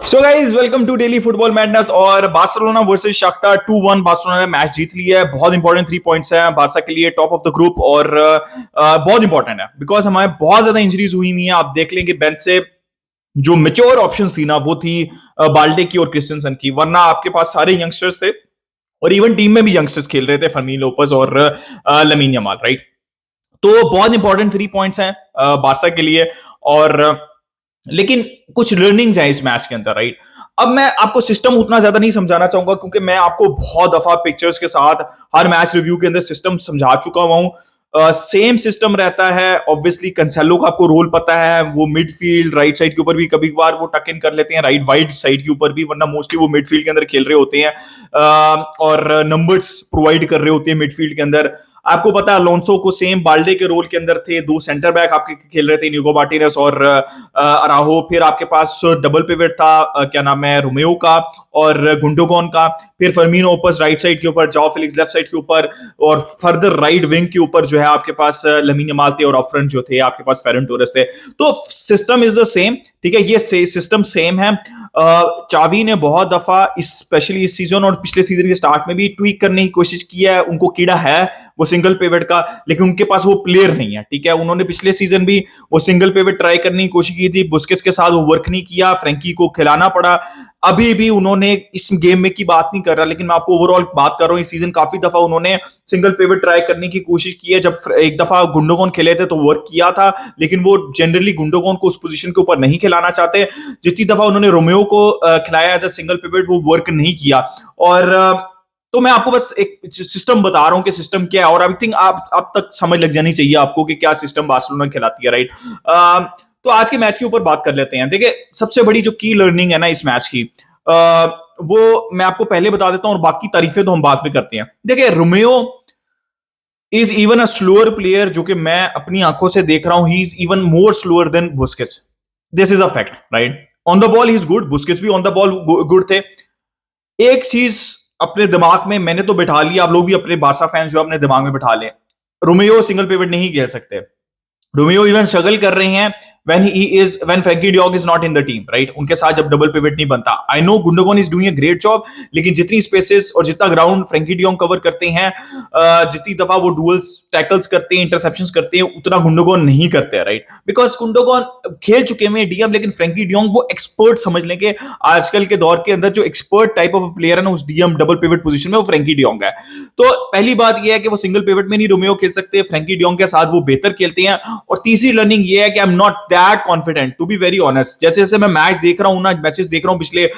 So guys welcome to daily football madness. और Barcelona versus Shakhtar 2-1 Barcelona ने match जीत लिया है। बहुत इंपॉर्टेंट 3 पॉइंट्स हैं बार्सा के लिए, टॉप ऑफ द ग्रुप। और बहुत इंपॉर्टेंट है बिकॉज हमारे बहुत ज्यादा इंजरीज हुई हुई हैं। आप देख लेंगे बेंच से जो मेच्योर ऑप्शंस थी ना वो थी बाल्डे की और क्रिस्टेंसन की, वरना आपके पास सारे यंगस्टर्स थे और इवन टीम में भी यंगस्टर्स खेल रहे थे, फर्मीन लोपेस और लमीन यमाल, राइट। तो बहुत इंपॉर्टेंट 3 पॉइंट्स हैं बार्सा के लिए। और लेकिन कुछ लर्निंग्स हैं इस मैच के अंदर, राइट। अब मैं आपको सिस्टम उतना ज्यादा नहीं समझाना चाहूंगा क्योंकि मैं आपको बहुत दफा पिक्चर्स के साथ हर मैच रिव्यू के अंदर सिस्टम समझा चुका हुआ हूं। सेम सिस्टम रहता है। ऑब्वियसली कंसेलो का आपको रोल पता है, वो मिडफील्ड राइट साइड के ऊपर भी कभी कभार वो टक इन कर लेते हैं, राइट वाइड साइड के ऊपर भी, वरना मोस्टली वो मिडफील्ड के अंदर खेल रहे होते हैं और नंबर्स प्रोवाइड कर रहे होते हैं मिडफील्ड के अंदर। आपको पता है अलोंसो को सेम बाल्डे के रोल के अंदर थे, दो सेंटर बैक आपके खेल रहे थे, न्यूगो मार्टिनेज और अराहो। फिर आपके पास डबल पिवट था, क्या नाम है, रोमेओ का और गुंडोगॉन का। फिर फर्मीन ओपस राइट साइड के ऊपर, जाओ फेलिक्स लेफ्ट साइड के ऊपर, और फर्दर राइट विंग के ऊपर जो है आपके पास लमीन यमाल थे, और अप फ्रंट जो थे आपके पास फेरन टोरेस थे। तो सिस्टम इज द सेम, ठीक है, ये सिस्टम सेम है। चावी ने बहुत दफा स्पेशली इस सीजन और पिछले सीजन के स्टार्ट में भी ट्वीक करने की कोशिश की है। उनको कीड़ा है वो सिंगल पिवट का, लेकिन उनके पास वो प्लेयर नहीं है, ठीक है। उन्होंने पिछले सीजन भी वो सिंगल पिवट ट्राई करने की कोशिश की थी, बुस्केट्स के साथ वो वर्क नहीं किया, फ्रैंकी को खिलाना पड़ा। अभी भी उन्होंने इस गेम में की बात नहीं कर रहा, लेकिन मैं आपको ओवरऑल बात कर रहा हूं, इस सीजन काफी दफा उन्होंने सिंगल पिवट ट्राई करने की कोशिश की है। जब एक दफा गुंडोगॉन खेले थे तो वर्क किया था, लेकिन वो जनरली गुंडोगॉन को उस पोजीशन के ऊपर नहीं खिलाना चाहते। जितनी दफा उन्होंने रोमेओ को खिलाया एज अ सिंगल पिवट, वो वर्क नहीं किया। और तो मैं आपको बस एक सिस्टम बता रहा हूं कि सिस्टम क्या है, और आई थिंक आप अब तक समझ लग जानी चाहिए आपको कि क्या सिस्टम बार्सिलोना खिलाती है, राइट। तो आज के मैच के ऊपर बात कर लेते हैं। देखिए, सबसे बड़ी जो की लर्निंग है ना इस मैच की, वो मैं आपको पहले बता देता हूं और बाकी तारीफें तो हम बाद में करते हैं। देखिए, Romeu is even a slower player, जो कि मैं अपनी आंखों से देख रहा हूं। He is even more slower than Busquets. This is a fact, right. On the ball he is good, Busquets भी ऑन द बॉल गुड थे। एक चीज अपने दिमाग में मैंने तो बिठा लिया, आप लोग भी अपने बारसा फैंस जो अपने दिमाग में बिठा लें, रोमेओ सिंगल पिवट नहीं खेल सकते। रोमियो इवन स्ट्रगल कर रहे हैं when Frankie de Jong is not in the team, right? उनके साथ जब डबल पिवट नहीं बनता। I know Gundogan is doing a great job, लेकिन जितनी स्पेसेस और जितना ग्राउंड फ्रैंकी de Jong कवर करते हैं, जितनी दफा वो डुअल्स टैकल्स करते हैं, इंटरसेप्शंस करते हैं, उतना गुंडोगॉन नहीं करते हैं, राइट। बिकॉज गुंडोगॉन खेल चुके हैं डीएम, लेकिन फ्रैंकी de Jong वो एक्सपर्ट समझ लेंगे। आजकल के दौर के अंदर जो एक्सपर्ट टाइप ऑफ प्लेयर है ना उस डीएम डबल पिवट पोजीशन में, वो फ्रैंकी de Jong है। तो पहली बात ये है कि वो सिंगल पिवट में नहीं रोमियो खेल सकते, फ्रैंकी de Jong के साथ वो बेहतर खेलते हैं। और तीसरी लर्निंग ये है कि I am not that confident to be very honest. जैसे जैसे मैं मैच देख रहा हूं ना, मैचेस देख रहा हूं पिछले,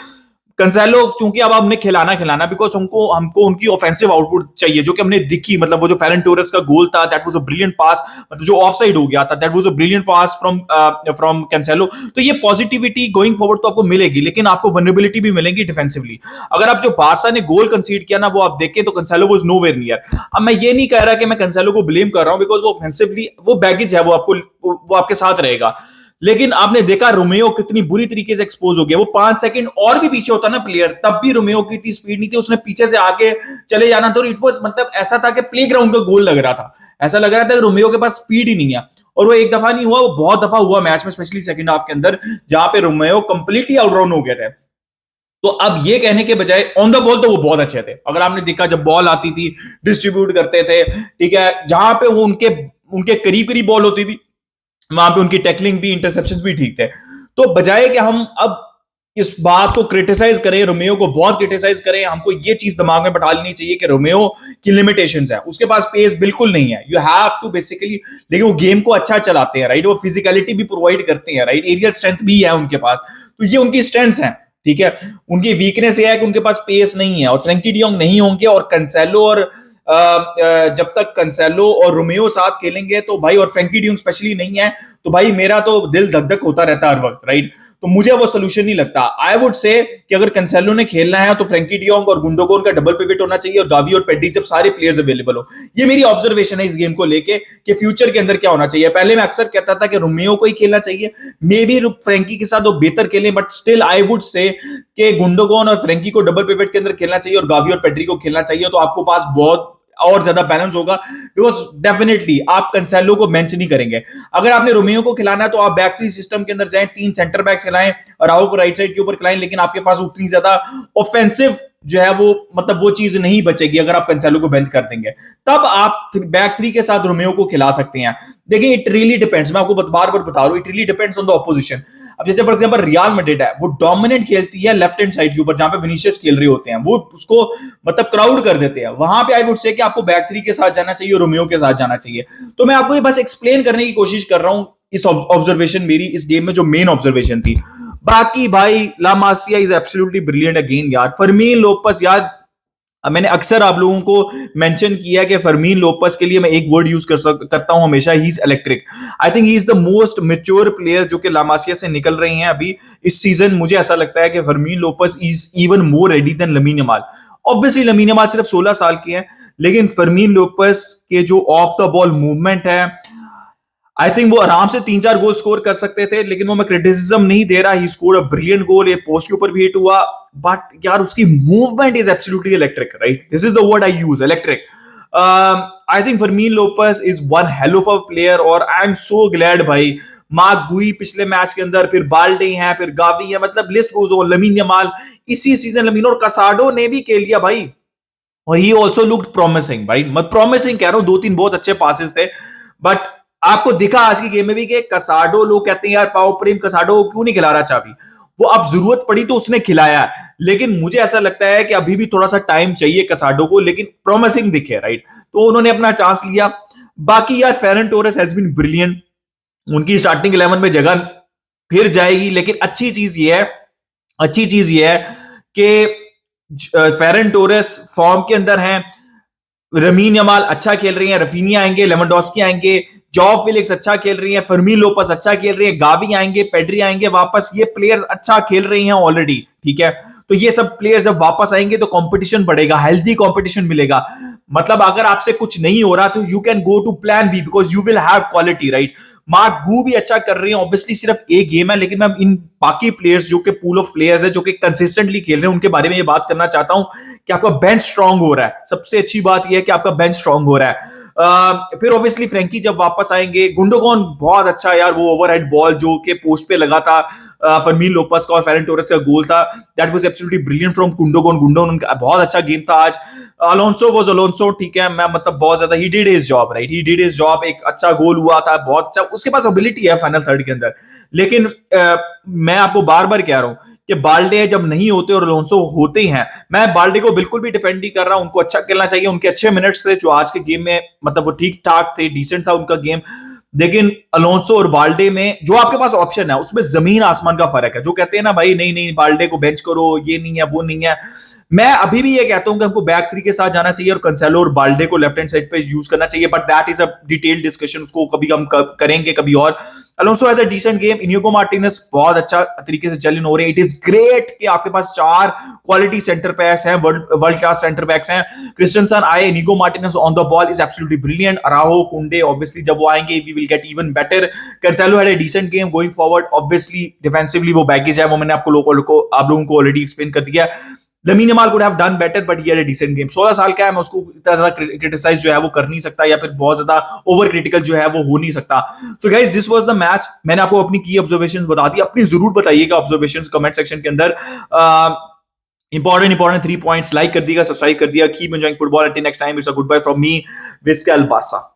कंसेलो क्योंकि अब हमने खिलाना बिकॉज हमको हमको उनकी ऑफेंसिव आउटपुट चाहिए, जो कि हमने दिखी। मतलब वो जो फेरन टोरेस का गोल था, दैट वाज अ ब्रिलियंट पास, मतलब जो ऑफ साइड हो गया था, that was a brilliant pass from Cancelo. तो ये पॉजिटिविटी गोइंग फॉरवर्ड तो आपको मिलेगी, लेकिन आपको वनरेबिलिटी भी मिलेगी डिफेंसिवली। अगर आप जो बारसा ने गोल कंसीड किया ना, वो आप देखें तो कंसेलो वाज नोवेयर नियर। अब मैं ये नहीं कह रहा कि मैं कंसेलो को ब्लेम कर रहा हूं, बिकॉज वो ऑफेंसिवली वो बैगेज है, वो आपके साथ रहेगा। लेकिन आपने देखा रोमेओ कितनी बुरी तरीके से एक्सपोज हो गया। वो 5 सेकंड और भी पीछे होता ना प्लेयर, तब भी रोमेओ की इतनी स्पीड नहीं थी, उसने पीछे से आके चले जाना। तो इट वाज मतलब ऐसा था कि प्लेग्राउंड का गोल लग रहा था। ऐसा लग रहा था कि रोमेओ के पास स्पीड ही नहीं है। और वो एक दफा नहीं हुआ, वो बहुत दफा हुआ मैच में, स्पेशली सेकंड हाफ के अंदर, जहां पे रोमेओ कंप्लीटली आउटराउंड हो गए थे। तो अब ये कहने के बजाय ऑन द बॉल तो वो बहुत अच्छे थे। अगर आपने देखा जब बॉल आती थी डिस्ट्रीब्यूट करते थे, ठीक है, जहां पे वो उनके उनके करीब करीब बॉल होती थी, वहां पे उनकी टैकलिंग भी, इंटरसेप्शंस भी ठीक थे। तो बजाय कि हम अब इस बात को क्रिटिसाइज करें, रोमेओ को बहुत क्रिटिसाइज करें, हमको ये चीज दिमाग में बैठा लेनी चाहिए कि रोमेओ की लिमिटेशंस है, उसके पास पेस बिल्कुल नहीं है। यू हैव टू बेसिकली, लेकिन वो गेम को अच्छा चलाते हैं, राइट। वो फिजिकलिटी भी प्रोवाइड करते हैं, राइट। एरियल स्ट्रेंथ भी है उनके पास, तो ये उनकी स्ट्रेंथ्स हैं, ठीक है। उनकी वीकनेस ये है कि उनके पास पेस नहीं है, और फ्रैंकी de Jong नहीं होंगे, और कंसेलो और जब तक कंसेलो और रोमेओ साथ खेलेंगे तो भाई, और फ्रैंकी de Jong स्पेशली नहीं है, तो भाई मेरा तो दिल धक धक होता रहता है हर वक्त, राइट। तो मुझे वो सोल्यूशन नहीं लगता। आई वुड से कि अगर कंसेलो ने खेलना है तो फ्रैंकी de Jong और गुंडोगॉन का डबल पिवट होना चाहिए, और गावी और पेड्री जब सारे प्लेयर्स अवेलेबल हो। ये मेरी ऑब्जर्वेशन है इस गेम को लेके कि फ्यूचर के अंदर क्या होना चाहिए। पहले मैं अक्सर कहता था कि रोमेओ को ही खेलना चाहिए, मे बी फ्रैंकी के साथ वो बेहतर खेले, but still I would say कि गुंडोगॉन और फ्रैंकी को डबल पिवट के अंदर खेलना चाहिए, और गावी और पेड्री को खेलना चाहिए। तो आपको पास बहुत और ज्यादा बैलेंस होगा, बिकॉज डेफिनेटली आप कंसेलो को बेंच नहीं करेंगे। अगर आपने रोमियो को खिलाना है तो आप बैक थ्री सिस्टम के अंदर जाएं, 3 सेंटर बैक्स खिलाएं, अराओ को राइट साइड के ऊपर खिलाएं, लेकिन आपके पास उतनी ज्यादा ऑफेंसिव जो है वो मतलब वो चीज नहीं बचेगी अगर आप कैंसेलो को बेंच कर देंगे। तब आप बैक थ्री के साथ रोमेओ को खिला सकते हैं। देखिए इट रियली डिपेंड्स, मैं आपको बार बार बता रहा हूं, it really depends on the opposition. अब जैसे फॉर एग्जांपल रियल मैड्रिड है, वो डोमिनेंट खेलती है लेफ्ट हैंड साइड के ऊपर जहां पे विनीशियस खेल रहे होते हैं, वो उसको मतलब क्राउड कर देते हैं, वहां पे आई वुड से कि आपको बैक थ्री के साथ जाना चाहिए, रोमेओ के साथ जाना चाहिए। तो मैं आपको ये बस एक्सप्लेन करने की कोशिश कर रहा हूं, इस ऑब्जर्वेशन मेरी इस गेम में जो मेन ऑब्जर्वेशन थी। बाकी भाई ला मासिया इज एब्सोल्युटली ब्रिलियंट अगेन यार। फर्मीन लोपस यार, मैंने अक्सर आप लोगों को मेंशन किया कि फर्मीन लोपस के लिए मैं एक वर्ड यूज करता हूं हमेशा, he is electric. I think he is the most mature player जो कि लामासिया से निकल रहे हैं अभी इस सीजन। मुझे ऐसा लगता है कि Fermin Lopez is even more ready than Lamine Yamal. Obviously Lamine Yamal सिर्फ 16 साल की है, लेकिन फर्मीन लोपस के जो ऑफ द बॉल मूवमेंट है, आई थिंक वो आराम से 3-4 गोल स्कोर कर सकते थे, लेकिन वो मैं क्रिटिसिज्म नहीं दे रहा, ही स्कोर अ ब्रिलियंट गोल, ये पोस्ट के ऊपर भी हिट हुआ, बट यार उसकी movement is absolutely electric, right? This is the word I use, electric. I think फर्मीन Lopez is one hell of a player, और आई एम सो ग्लैड भाई। Mark गुई पिछले मैच के अंदर, फिर बाल्डे हैं, फिर गावी है, मतलब list goes on, lamin Yamal इसी सीजन, लमीन और कसाडो ने भी खेल लिया भाई, और ही ऑल्सो लुक्ड प्रॉमिसिंग भाई। मैं प्रॉमिसिंग कह रहा हूं, 2-3 बहुत अच्छे पासेस थे, बट आपको दिखा आज की गेम में भी कि कसाडो, लोग कहते हैं यार पाओ प्रेम कसाडो क्यों नहीं खिला रहा चाबी, वो अब जरूरत पड़ी तो उसने खिलाया, लेकिन मुझे ऐसा लगता है कि अभी भी थोड़ा सा टाइम चाहिए कसाडो को, लेकिन प्रॉमिसिंग दिखे, राइट? तो उन्होंने अपना चांस लिया। बाकी यार फेरन टोरेस हैज बीन ब्रिलियंट, उनकी स्टार्टिंग 11 में जगह फिर जाएगी, लेकिन अच्छी चीज ये है कि फेरन टोरेस फॉर्म के अंदर हैं, रमीन यमाल अच्छा खेल रही है, रफीनिया आएंगे, लेवेंडोस्की आएंगे, जॉ फिलिक्स अच्छा खेल रही है, फर्मीन लोपस अच्छा खेल रही है, गावी आएंगे, पेड्री आएंगे वापस, ये प्लेयर्स अच्छा खेल रही हैं ऑलरेडी, ठीक है? तो ये सब प्लेयर्स जब वापस आएंगे तो कंपटीशन बढ़ेगा, हेल्दी कंपटीशन मिलेगा। मतलब अगर आपसे कुछ नहीं हो रहा तो you can go to plan B, because you will have quality, right? Marc Guiu भी अच्छा कर रही है, ऑब्वियसली सिर्फ एक गेम है, लेकिन मैं इन बाकी प्लेयर्स जो कि पूल ऑफ प्लेयर्स है जो कि कंसिस्टेंटली खेल रहे हैं उनके बारे में ये बात करना चाहता हूं कि आपका बेंच स्ट्रांग हो रहा है। सबसे अच्छी बात यह है कि आपका बेंच स्ट्रांग हो रहा है। फिर ऑब्वियसली फ्रैंकी जब वापस आएंगे, गुंडोगॉन बहुत अच्छा यार, वो ओवरहेड बॉल जो कि पोस्ट पे लगा था फर्मीन लोपस का और फेरन टोरेस का गोल था, that was absolutely brilliant from Gundogan. उनका बहुत अच्छा गेम था आज। अलोंसो वाज अलोंसो, ठीक है, मैं मतलब बहुत ज्यादा he did his job, right? He did his job, एक अच्छा गोल हुआ था, बहुत अच्छा, उसके पास एबिलिटी है फाइनल थर्ड के अंदर, लेकिन मैं आपको बार बार कह रहा हूं कि बाल्डे जब नहीं होते और अलोंसो होते हैं, मैं बाल्डे को बिल्कुल भी डिफेंड नहीं कर रहा हूं, उनको अच्छा खेलना चाहिए, उनके अच्छे मिनट्स थे जो आज के गेम में, मतलब वो ठीक ठाक थे, डिसेंट था उनका गेम, लेकिन अलोंसो और बाल्डे में जो आपके पास ऑप्शन है उसमें जमीन आसमान का फर्क है। जो कहते हैं ना भाई नहीं नहीं बाल्डे को बेंच करो, ये नहीं है वो नहीं है, मैं अभी भी ये कहता हूं कि हमको बैक थ्री के साथ जाना चाहिए और कंसेलो और बाल्डे को लेफ्ट हैंड साइड पे यूज करना चाहिए, but that is a detail discussion, उसको कभी हम करेंगे कभी और। Alonso has a decent game, Inigo Martinez बहुत अच्छा तरीके से चल इन हो रहे हैं। इट इज ग्रेट कि आपके पास 4 क्वालिटी सेंटर बैक्स हैं, वर्ल्ड क्लास सेंटर बैक्स हैं। क्रिस्टियनसन आए, Inigo Martinez on the ball is absolutely brilliant, Araujo, Kounde, obviously जब वो आएंगे we will get even better. Cancelo had a decent game going forward, obviously defensively वो baggage है, वो मैंने आप लोगों को ऑलरेडी एक्सप्लेन कर दिया। Lamine Yamal could have done better but he had a decent game. 16 साल का है, मैं उसको इतना ज्यादा क्रिटिसाइज जो है वो कर नहीं सकता, या फिर बहुत ज्यादा ओवर क्रिटिकल जो है वो हो नहीं सकता। So guys this was the match, मैंने आपको अपनी की ऑब्जर्वेशंस बता दी, अपनी जरूर बताइएगा ऑब्जर्वेशंस कमेंट सेक्शन के अंदर। इंपॉर्टेंट 3 पॉइंट्स, लाइक कर दिएगा, सब्सक्राइब कर दिया, keep enjoying football, until next time it's a goodbye from me, visca Barça.